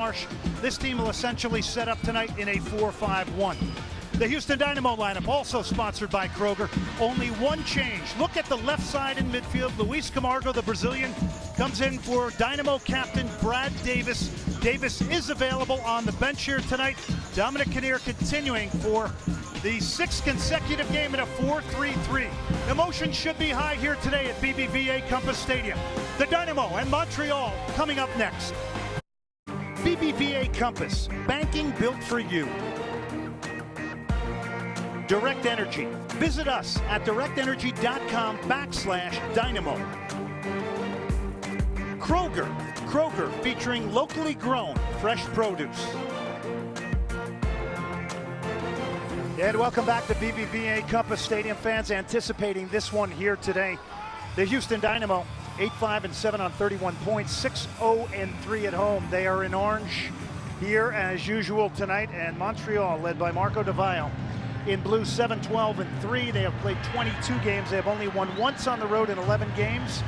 Marsh. This team will essentially set up tonight in a 4-5-1. The Houston Dynamo lineup also sponsored by Kroger. Only one change. Look at the left side in midfield. Luis Camargo, the Brazilian, comes in for Dynamo captain Brad Davis. Davis is available on the bench here tonight. Dominic Kinnear continuing for the sixth consecutive game in a 4-3-3. Emotion should be high here today at BBVA Compass Stadium. The Dynamo and Montreal coming up next. BBVA Compass, banking built for you. Direct Energy. Visit us at directenergy.com/Dynamo. Kroger featuring locally grown fresh produce. And welcome back to BBVA Compass Stadium. Fans anticipating this one here today. The Houston Dynamo 8-5-7 on 31 points, 6-0-3 at home. They are in orange here as usual tonight, and Montreal led by Marco Di Vaio in blue 7-12-3. They have played 22 games. They have only won once on the road in 11 games,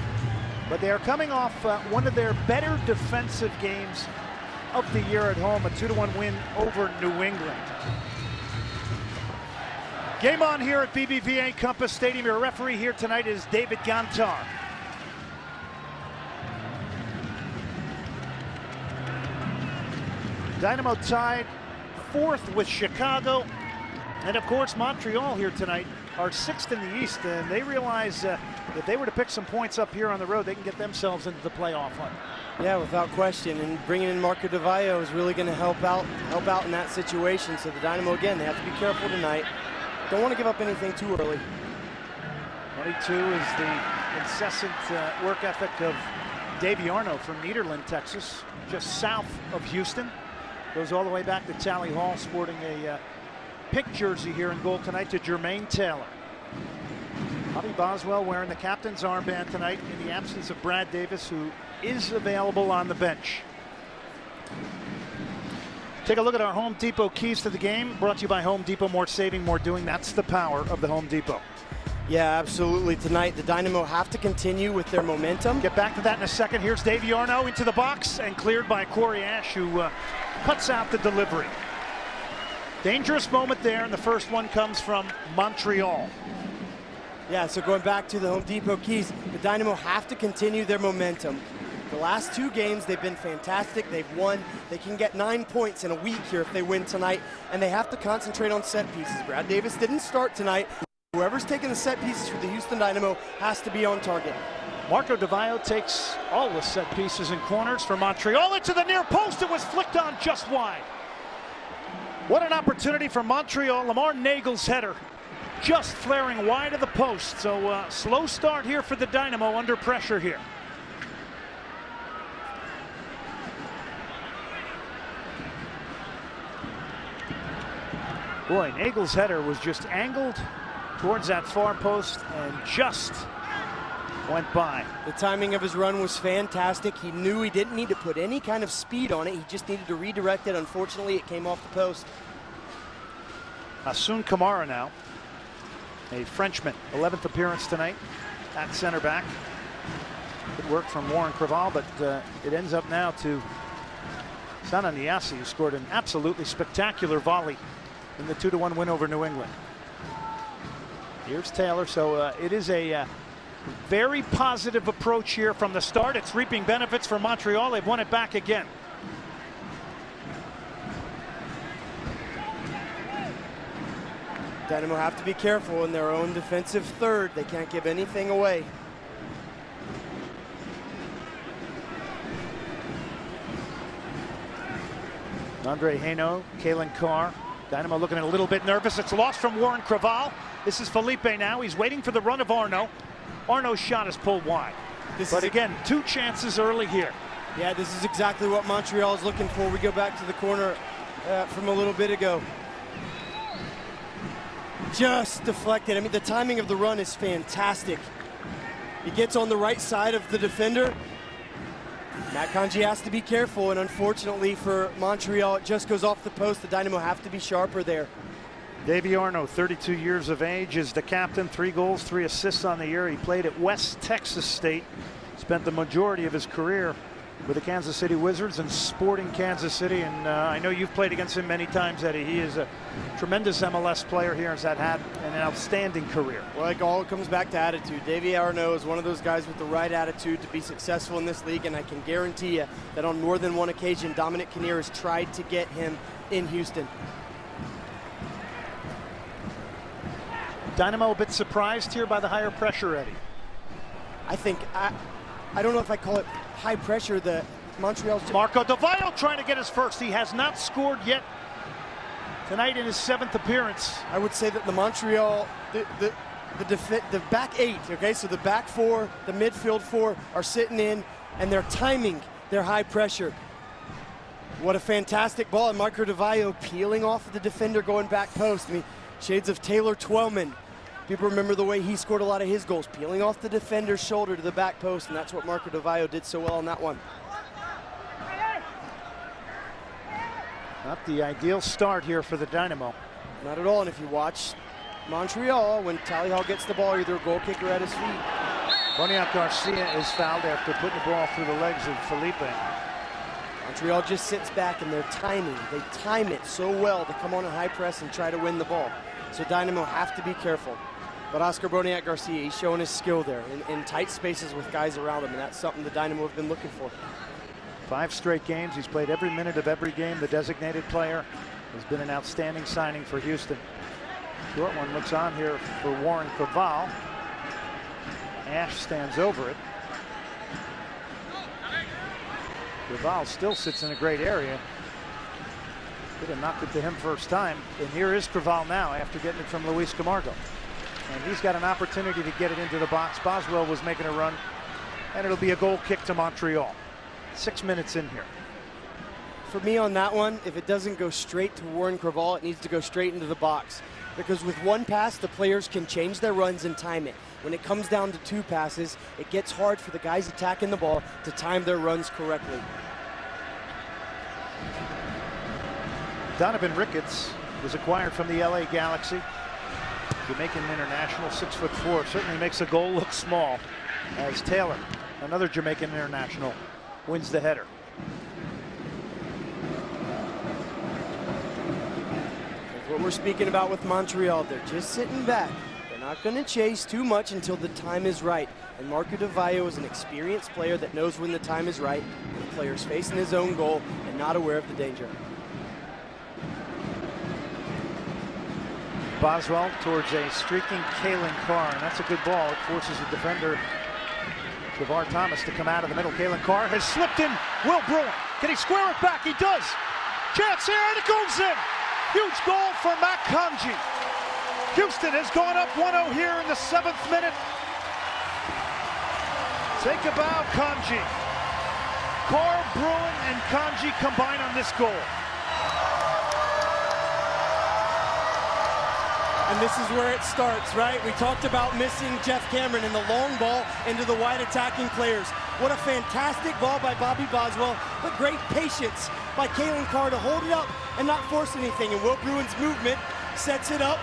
but they are coming off one of their better defensive games of the year at home, a 2-1 win over New England. Game on here at BBVA Compass Stadium. Your referee here tonight is David Gantar. Dynamo tied fourth with Chicago. And of course, Montreal here tonight are sixth in the East, and they realize if they were to pick some points up here on the road, they can get themselves into the playoff hunt. Yeah, without question. And bringing in Marco Di Vaio is really going to help out in that situation. So the Dynamo, again, they have to be careful tonight. Don't want to give up anything too early. 22 is the incessant work ethic of Davey Arno from Nederland, Texas, just south of Houston. Goes all the way back to Tally Hall, sporting a pink jersey here in goal tonight to Jermaine Taylor. Bobby Boswell wearing the captain's armband tonight in the absence of Brad Davis, who is available on the bench. Take a look at our Home Depot keys to the game, brought to you by Home Depot. More saving, more doing. That's the power of the Home Depot. Yeah, absolutely. Tonight, the Dynamo have to continue with their momentum. Get back to that in a second. Here's Davey Arno into the box and cleared by Corey Ash, who cuts out the delivery. Dangerous moment there, and the first one comes from Montreal. Yeah, so going back to the Home Depot keys, the Dynamo have to continue their momentum. The last two games, they've been fantastic. They've won. They can get 9 points in a week here if they win tonight, and they have to concentrate on set pieces. Brad Davis didn't start tonight. Whoever's taking the set pieces for the Houston Dynamo has to be on target. Marco Di Vaio takes all the set pieces and corners for Montreal into the near post. It was flicked on just wide. What an opportunity for Montreal. Lamar Nagel's header just flaring wide of the post. So slow start here for the Dynamo under pressure here. Boy, Nagel's header was just angled towards that far post and just went by. The timing of his run was fantastic. He knew he didn't need to put any kind of speed on it. He just needed to redirect it. Unfortunately, it came off the post. Asun Kamara now, a Frenchman, 11th appearance tonight at center back. Good work from Warren Creval, but it ends up now to Sana Niasi, who scored an absolutely spectacular volley in the 2-1 win over New England. Here's Taylor. So it is a very positive approach here from the start. It's reaping benefits for Montreal. They've won it back again. Dynamo have to be careful in their own defensive third. They can't give anything away. Andre Hainaut, Kalen Carr. Dynamo looking a little bit nervous. It's lost from Warren Creval. This is Felipe now. He's waiting for the run of Arno. Arno's shot is pulled wide. But again, two chances early here. Yeah, this is exactly what Montreal is looking for. We go back to the corner from a little bit ago. Just deflected. I mean, the timing of the run is fantastic. He gets on the right side of the defender. Matt Kanji has to be careful, and unfortunately for Montreal, it just goes off the post. The Dynamo have to be sharper there. Davey Arno, 32 years of age, is the captain. 3 goals, 3 assists on the year. He played at West Texas State. Spent the majority of his career with the Kansas City Wizards and Sporting Kansas City. And I know you've played against him many times, Eddie. He is a tremendous MLS player here and has had an outstanding career. Well, it all comes back to attitude. Davy Arnaud is one of those guys with the right attitude to be successful in this league, and I can guarantee you that on more than one occasion, Dominic Kinnear has tried to get him in Houston. Dynamo a bit surprised here by the higher pressure, Eddie. I think, I don't know if I call it high pressure. The Montreal's... Marco Di Vaio trying to get his first. He has not scored yet tonight in his 7th appearance. I would say that the Montreal, the back 8, okay, so the back 4, the midfield 4 are sitting in, and they're timing their high pressure. What a fantastic ball, and Marco Di Vaio peeling off of the defender going back post. I mean, shades of Taylor Twellman. People remember the way he scored a lot of his goals, peeling off the defender's shoulder to the back post, and that's what Marco Di Vaio did so well on that one. Not the ideal start here for the Dynamo. Not at all, and if you watch Montreal, when Tally Hall gets the ball, either a goal kicker at his feet. Boniat Garcia is fouled after putting the ball through the legs of Felipe. Montreal just sits back, and they're timing. They time it so well to come on a high press and try to win the ball. So Dynamo have to be careful. But Oscar Boniat Garcia, he's showing his skill there in tight spaces with guys around him, and that's something the Dynamo have been looking for. 5 straight games. He's played every minute of every game. The designated player has been an outstanding signing for Houston. Short one looks on here for Warren Craval. Ash stands over it. Craval still sits in a great area. Could have knocked it to him first time. And here is Craval now after getting it from Luis Camargo. And he's got an opportunity to get it into the box. Boswell was making a run, and it'll be a goal kick to Montreal. 6 minutes in here. For me on that one, if it doesn't go straight to Warren Craval, it needs to go straight into the box. Because with one pass, the players can change their runs and time it. When it comes down to 2 passes, it gets hard for the guys attacking the ball to time their runs correctly. Donovan Ricketts was acquired from the LA Galaxy. Jamaican international, 6'4", certainly makes a goal look small, as Taylor, another Jamaican international, wins the header. That's what we're speaking about with Montreal. They're just sitting back. They're not going to chase too much until the time is right. And Marco Di Vaio is an experienced player that knows when the time is right. The player's facing his own goal and not aware of the danger. Boswell towards a streaking Kalen Carr, and that's a good ball. It forces the defender, Travar Thomas, to come out of the middle. Kalen Carr has slipped in. Will Bruin, can he square it back? He does. Chance here, and it goes in. Huge goal for Matt Kanji. Houston has gone up 1-0 here in the 7th minute. Take a bow, Kanji. Carr, Bruin, and Kanji combine on this goal. And this is where it starts, right? We talked about missing Jeff Cameron and the long ball into the wide attacking players. What a fantastic ball by Bobby Boswell, but great patience by Kalen Carr to hold it up and not force anything. And Will Bruin's movement sets it up.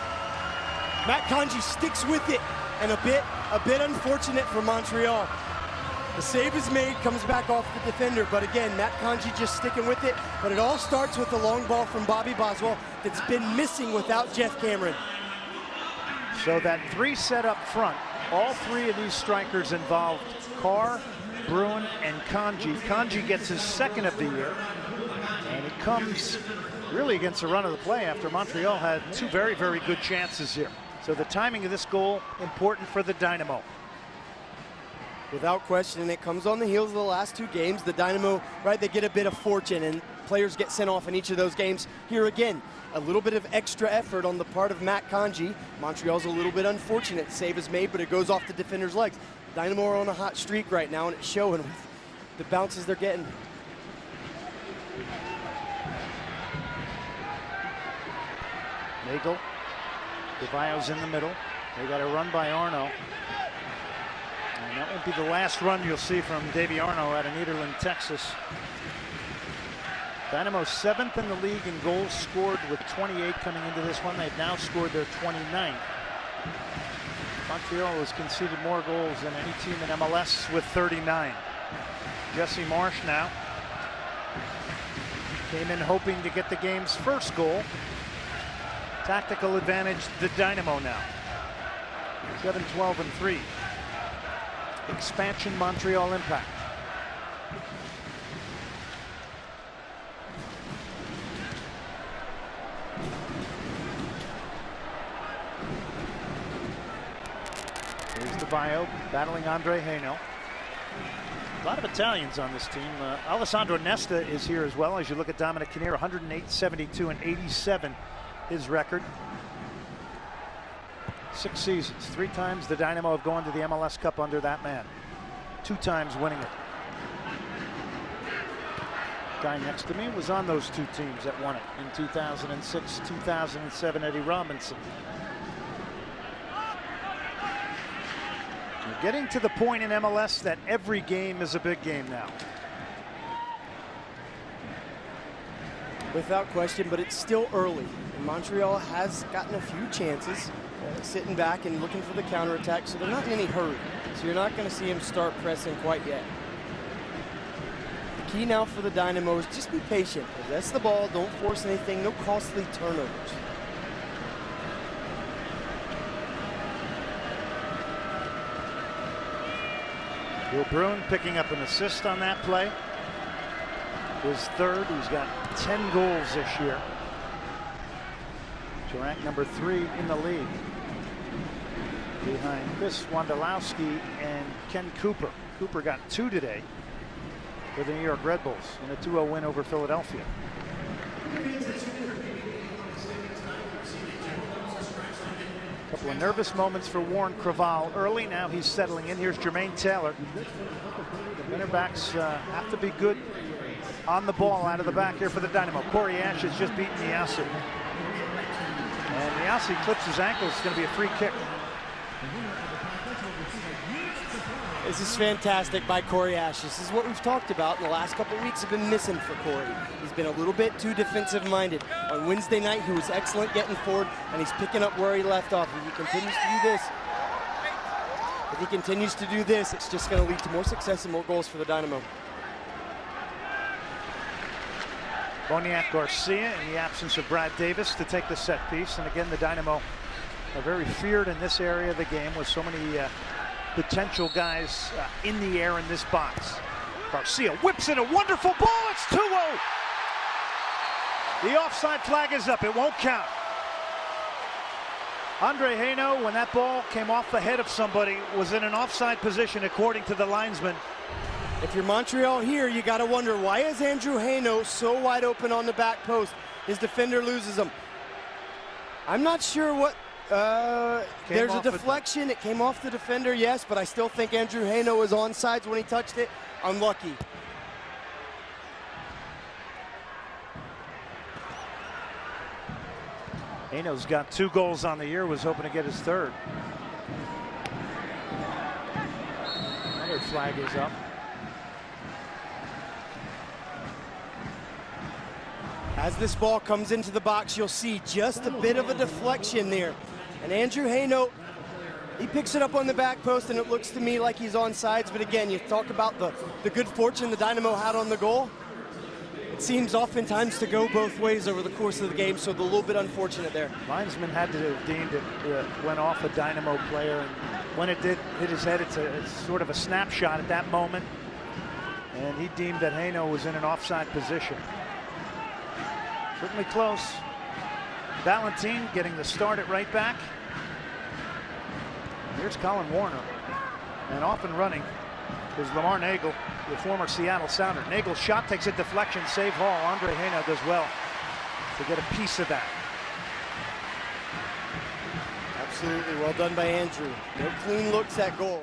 Matt Kanji sticks with it, and a bit unfortunate for Montreal. The save is made, comes back off the defender, but again, Matt Kanji just sticking with it. But it all starts with the long ball from Bobby Boswell that's been missing without Jeff Cameron. So that 3 set up front, all 3 of these strikers involved Carr, Bruin, and Kanji. Kanji gets his 2nd of the year, and it comes really against the run of the play after Montreal had 2 very, very good chances here. So the timing of this goal, important for the Dynamo. Without question, and it comes on the heels of the last 2 games. The Dynamo, right, they get a bit of fortune, and players get sent off in each of those games. Here again, a little bit of extra effort on the part of Matt Kanji. Montreal's a little bit unfortunate. Save is made, but it goes off the defender's legs. Dynamo are on a hot streak right now, and it's showing with the bounces they're getting. Nagel, Di Vaio's in the middle. They got a run by Arnaud. And that won't be the last run you'll see from Davy Arnaud out of Nederland, Texas. Dynamo 7th in the league in goals scored with 28 coming into this one. They've now scored their 29th. Montreal has conceded more goals than any team in MLS with 39. Jesse Marsh now came in hoping to get the game's first goal. Tactical advantage, the Dynamo now. 7-12-3. Expansion Montreal Impact. Here's the bio, battling Andre Haino. A lot of Italians on this team. Alessandro Nesta is here as well. As you look at Dominic Kinnear, 108, 72, and 87, his record. 6 seasons. 3 times the Dynamo have gone to the MLS Cup under that man. 2 times winning it. Guy next to me was on those 2 teams that won it in 2006, 2007, Eddie Robinson. We're getting to the point in MLS that every game is a big game now. Without question, but it's still early. And Montreal has gotten a few chances, sitting back and looking for the counterattack, so they're not in any hurry. So you're not going to see him start pressing quite yet. The key now for the Dynamo is just be patient. Possess the ball, don't force anything, no costly turnovers. Will Bruin picking up an assist on that play. His 3rd. He's got 10 goals this year. To rank number 3 in the league, behind Chris Wondolowski and Ken Cooper. Cooper got 2 today for the New York Red Bulls in a 2-0 win over Philadelphia. A couple of nervous moments for Warren Creavalle early. Now he's settling in. Here's Jermaine Taylor. The center backs have to be good on the ball out of the back here for the Dynamo. Corey Ash has just beaten Niasse. And Niasse clips his ankle. It's going to be a free kick. This is fantastic by Corey Ash. This is what we've talked about in the last couple of weeks have been missing for Corey. He's been a little bit too defensive-minded. On Wednesday night, he was excellent getting forward, and he's picking up where he left off. If he continues to do this, it's just going to lead to more success and more goals for the Dynamo. Boniek Garcia in the absence of Brad Davis to take the set piece. And again, the Dynamo are very feared in this area of the game with so many potential guys in the air in this box. Garcia whips in a wonderful ball. It's 2-0. The offside flag is up. It won't count. Andre Haino, when that ball came off the head of somebody, was in an offside position according to the linesman. If you're Montreal here, you got to wonder, why is Andrew Haino so wide open on the back post? His defender loses him. I'm not sure what. There's a deflection. It came off the defender, yes, but I still think Andrew Haino was onside when he touched it. Unlucky. Haino's got 2 goals on the year, was hoping to get his 3rd. Another flag is up. As this ball comes into the box, you'll see just a bit of a deflection there. And Andrew Haino, he picks it up on the back post, and it looks to me like he's on sides. But again, you talk about the good fortune the Dynamo had on the goal. It seems oftentimes to go both ways over the course of the game, so a little bit unfortunate there. Linesman had to have deemed it went off a Dynamo player, and when it did hit his head, it's sort of a snapshot at that moment. And he deemed that Haino was in an offside position. Certainly close. Valentin getting the start at right back. Here's Colin Warner. And off and running is Lamar Nagel, the former Seattle Sounder. Nagel's shot takes a deflection, save Hall. Andre Haino does well to get a piece of that. Absolutely well done by Andrew. No clean looks at goal.